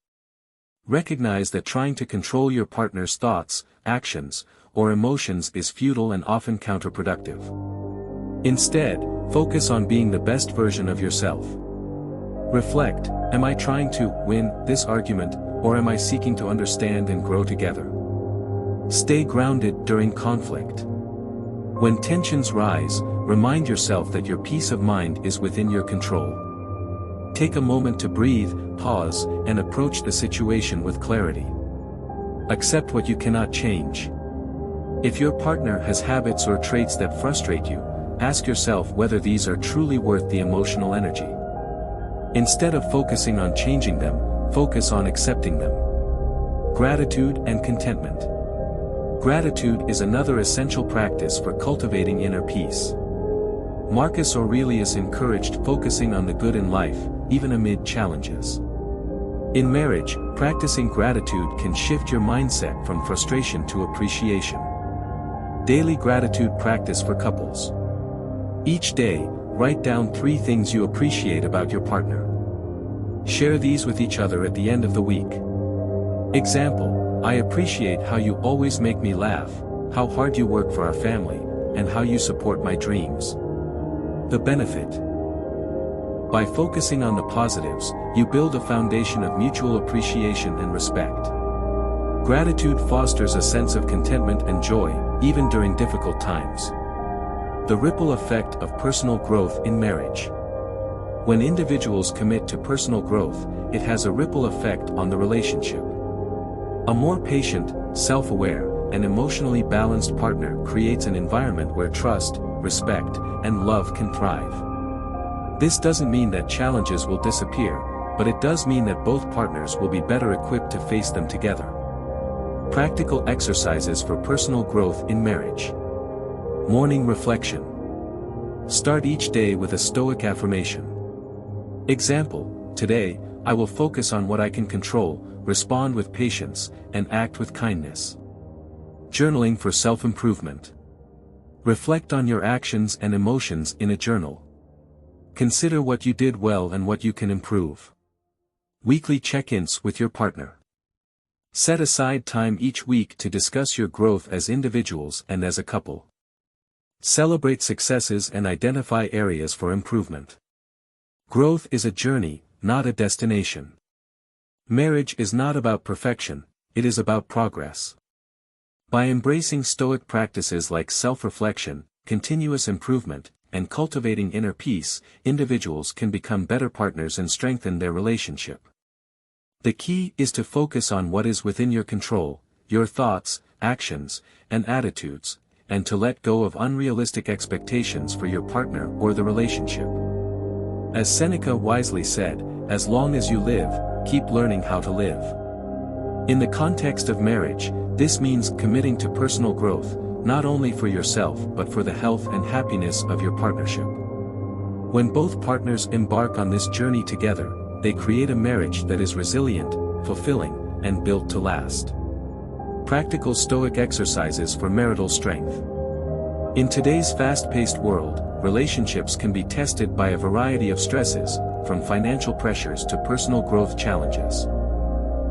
Recognize that trying to control your partner's thoughts, actions, or emotions is futile and often counterproductive. Instead, focus on being the best version of yourself. Reflect, am I trying to win this argument, or am I seeking to understand and grow together? Stay grounded during conflict. When tensions rise, remind yourself that your peace of mind is within your control. Take a moment to breathe, pause, and approach the situation with clarity. Accept what you cannot change. If your partner has habits or traits that frustrate you, ask yourself whether these are truly worth the emotional energy. Instead of focusing on changing them, focus on accepting them. Gratitude and contentment. Gratitude is another essential practice for cultivating inner peace. Marcus Aurelius encouraged focusing on the good in life, even amid challenges. In marriage, practicing gratitude can shift your mindset from frustration to appreciation. Daily gratitude practice for couples. Each day, write down 3 things you appreciate about your partner. Share these with each other at the end of the week. Example, I appreciate how you always make me laugh, how hard you work for our family, and how you support my dreams. The benefit. By focusing on the positives, you build a foundation of mutual appreciation and respect. Gratitude fosters a sense of contentment and joy, even during difficult times. The ripple effect of personal growth in marriage. When individuals commit to personal growth, it has a ripple effect on the relationship. A more patient, self-aware, and emotionally balanced partner creates an environment where trust, respect, and love can thrive. This doesn't mean that challenges will disappear, but it does mean that both partners will be better equipped to face them together. Practical exercises for personal growth in marriage. Morning reflection. Start each day with a Stoic affirmation. Example, today, I will focus on what I can control, respond with patience, and act with kindness. Journaling for self-improvement. Reflect on your actions and emotions in a journal. Consider what you did well and what you can improve. Weekly check-ins with your partner. Set aside time each week to discuss your growth as individuals and as a couple. Celebrate successes and identify areas for improvement. Growth is a journey, not a destination. Marriage is not about perfection, it is about progress. By embracing Stoic practices like self-reflection, continuous improvement, and cultivating inner peace, individuals can become better partners and strengthen their relationship. The key is to focus on what is within your control, your thoughts, actions, and attitudes, and to let go of unrealistic expectations for your partner or the relationship. As Seneca wisely said, as long as you live, keep learning how to live. In the context of marriage, this means committing to personal growth, not only for yourself but for the health and happiness of your partnership. When both partners embark on this journey together, they create a marriage that is resilient, fulfilling, and built to last. Practical Stoic exercises for marital strength. In today's fast-paced world, relationships can be tested by a variety of stresses, from financial pressures to personal growth challenges.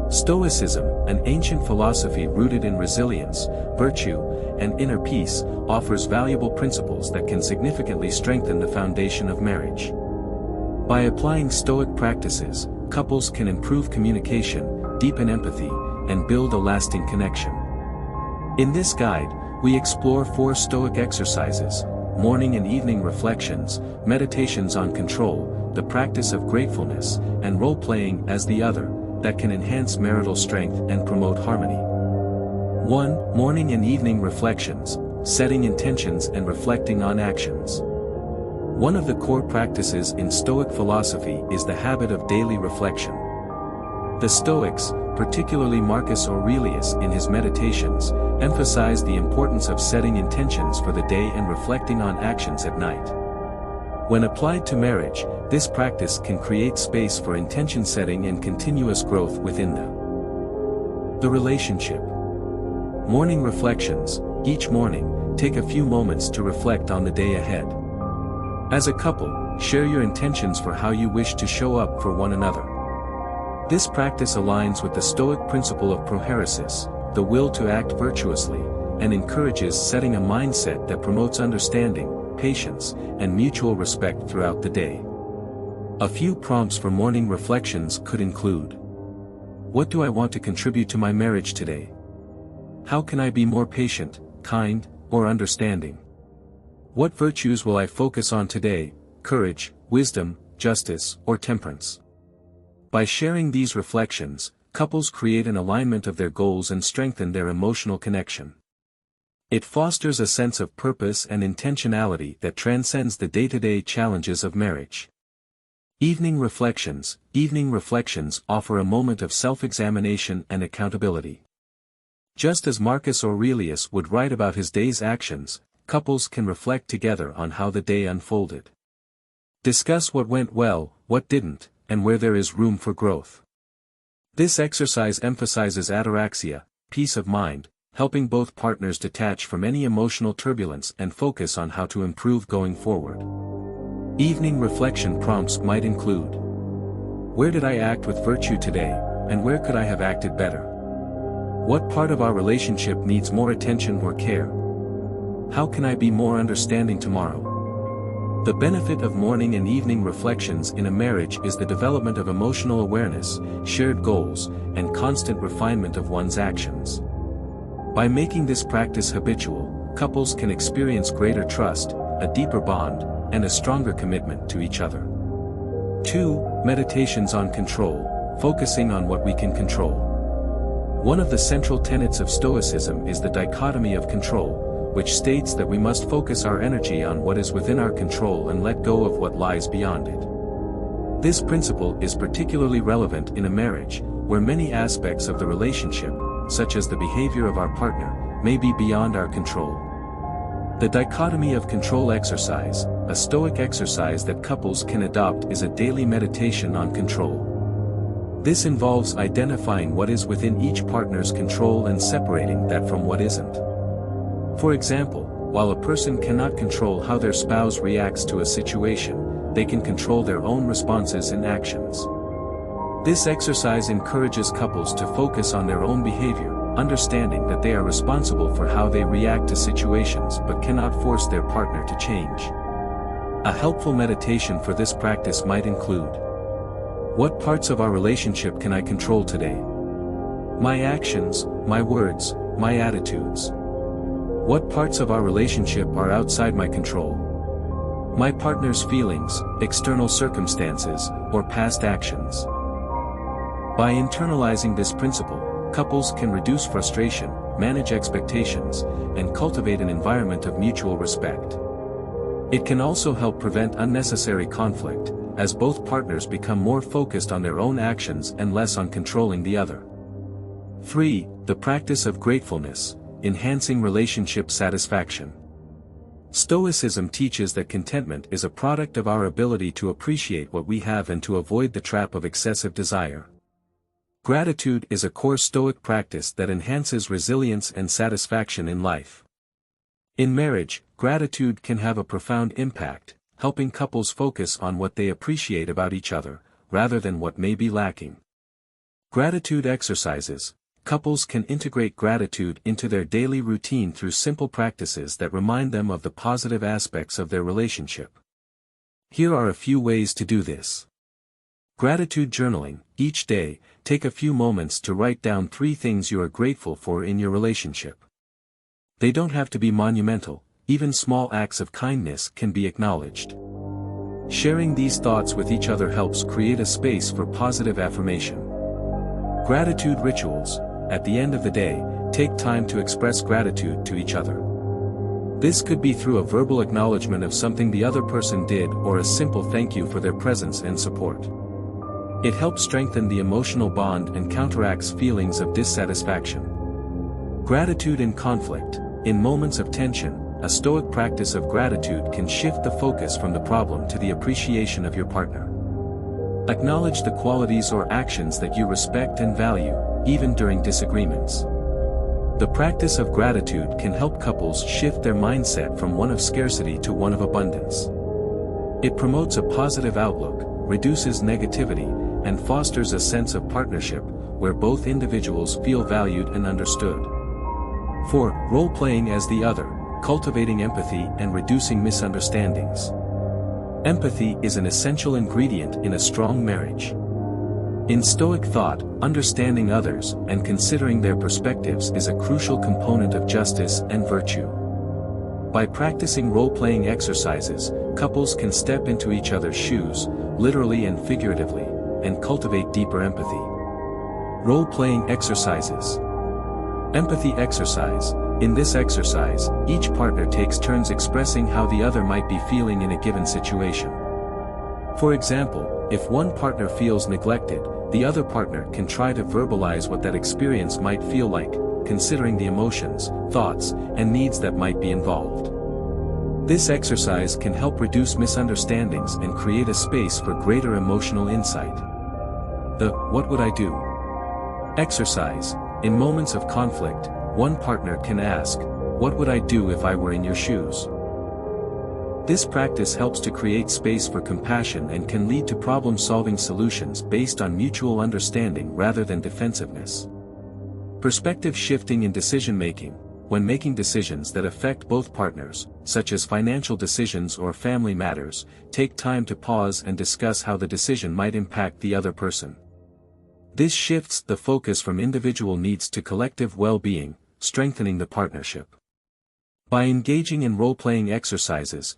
Stoicism, an ancient philosophy rooted in resilience, virtue, and inner peace, offers valuable principles that can significantly strengthen the foundation of marriage. By applying Stoic practices, couples can improve communication, deepen empathy, and build a lasting connection. In this guide, we explore 4 Stoic exercises: morning and evening reflections, meditations on control, the practice of gratefulness, and role-playing as the other, that can enhance marital strength and promote harmony. 1. Morning and evening reflections, setting intentions and reflecting on actions. One of the core practices in Stoic philosophy is the habit of daily reflection. The Stoics, particularly Marcus Aurelius in his Meditations, emphasize the importance of setting intentions for the day and reflecting on actions at night. When applied to marriage, this practice can create space for intention setting and continuous growth within them. The relationship. Morning reflections. Each morning, take a few moments to reflect on the day ahead. As a couple, share your intentions for how you wish to show up for one another. This practice aligns with the Stoic principle of prohairesis, the will to act virtuously, and encourages setting a mindset that promotes understanding, patience, and mutual respect throughout the day. A few prompts for morning reflections could include: what do I want to contribute to my marriage today? How can I be more patient, kind, or understanding? What virtues will I focus on today? Courage, wisdom, justice, or temperance? By sharing these reflections, couples create an alignment of their goals and strengthen their emotional connection. It fosters a sense of purpose and intentionality that transcends the day-to-day challenges of marriage. Evening reflections. Evening reflections offer a moment of self-examination and accountability. Just as Marcus Aurelius would write about his day's actions, couples can reflect together on how the day unfolded. Discuss what went well, what didn't, and where there is room for growth. This exercise emphasizes ataraxia, peace of mind, helping both partners detach from any emotional turbulence and focus on how to improve going forward. Evening reflection prompts might include: where did I act with virtue today, and where could I have acted better? What part of our relationship needs more attention or care? How can I be more understanding tomorrow? The benefit of morning and evening reflections in a marriage is the development of emotional awareness, shared goals, and constant refinement of one's actions. By making this practice habitual, couples can experience greater trust, a deeper bond, and a stronger commitment to each other. 2. Meditations on control, focusing on what we can control. One of the central tenets of Stoicism is the dichotomy of control, which states that we must focus our energy on what is within our control and let go of what lies beyond it. This principle is particularly relevant in a marriage, where many aspects of the relationship, such as the behavior of our partner, may be beyond our control. The dichotomy of control exercise, a Stoic exercise that couples can adopt, is a daily meditation on control. This involves identifying what is within each partner's control and separating that from what isn't. For example, while a person cannot control how their spouse reacts to a situation, they can control their own responses and actions. This exercise encourages couples to focus on their own behavior, understanding that they are responsible for how they react to situations but cannot force their partner to change. A helpful meditation for this practice might include: what parts of our relationship can I control today? My actions, my words, my attitudes. What parts of our relationship are outside my control? My partner's feelings, external circumstances, or past actions. By internalizing this principle, couples can reduce frustration, manage expectations, and cultivate an environment of mutual respect. It can also help prevent unnecessary conflict, as both partners become more focused on their own actions and less on controlling the other. 3. The practice of gratefulness, enhancing relationship satisfaction. Stoicism teaches that contentment is a product of our ability to appreciate what we have and to avoid the trap of excessive desire. Gratitude is a core Stoic practice that enhances resilience and satisfaction in life. In marriage, gratitude can have a profound impact, helping couples focus on what they appreciate about each other, rather than what may be lacking. Gratitude exercises. Couples can integrate gratitude into their daily routine through simple practices that remind them of the positive aspects of their relationship. Here are a few ways to do this. Gratitude journaling. Each day, take a few moments to write down 3 things you are grateful for in your relationship. They don't have to be monumental, even small acts of kindness can be acknowledged. Sharing these thoughts with each other helps create a space for positive affirmation. Gratitude rituals. At the end of the day, take time to express gratitude to each other. This could be through a verbal acknowledgement of something the other person did or a simple thank you for their presence and support. It helps strengthen the emotional bond and counteracts feelings of dissatisfaction. Gratitude in conflict. In moments of tension, a Stoic practice of gratitude can shift the focus from the problem to the appreciation of your partner. Acknowledge the qualities or actions that you respect and value, even during disagreements. The practice of gratitude can help couples shift their mindset from one of scarcity to one of abundance. It promotes a positive outlook, reduces negativity, and fosters a sense of partnership, where both individuals feel valued and understood. 4. Role-playing as the other, cultivating empathy and reducing misunderstandings. Empathy is an essential ingredient in a strong marriage. In Stoic thought, understanding others and considering their perspectives is a crucial component of justice and virtue. By practicing role-playing exercises, couples can step into each other's shoes, literally and figuratively, and cultivate deeper empathy. Role-playing exercises. Empathy exercise. In this exercise, each partner takes turns expressing how the other might be feeling in a given situation. For example, if one partner feels neglected, the other partner can try to verbalize what that experience might feel like, considering the emotions, thoughts, and needs that might be involved. This exercise can help reduce misunderstandings and create a space for greater emotional insight. The "what would I do?" exercise. In moments of conflict, one partner can ask, "What would I do if I were in your shoes?" This practice helps to create space for compassion and can lead to problem-solving solutions based on mutual understanding rather than defensiveness. Perspective shifting in decision-making. When making decisions that affect both partners, such as financial decisions or family matters, take time to pause and discuss how the decision might impact the other person. This shifts the focus from individual needs to collective well-being, strengthening the partnership. By engaging in role-playing exercises,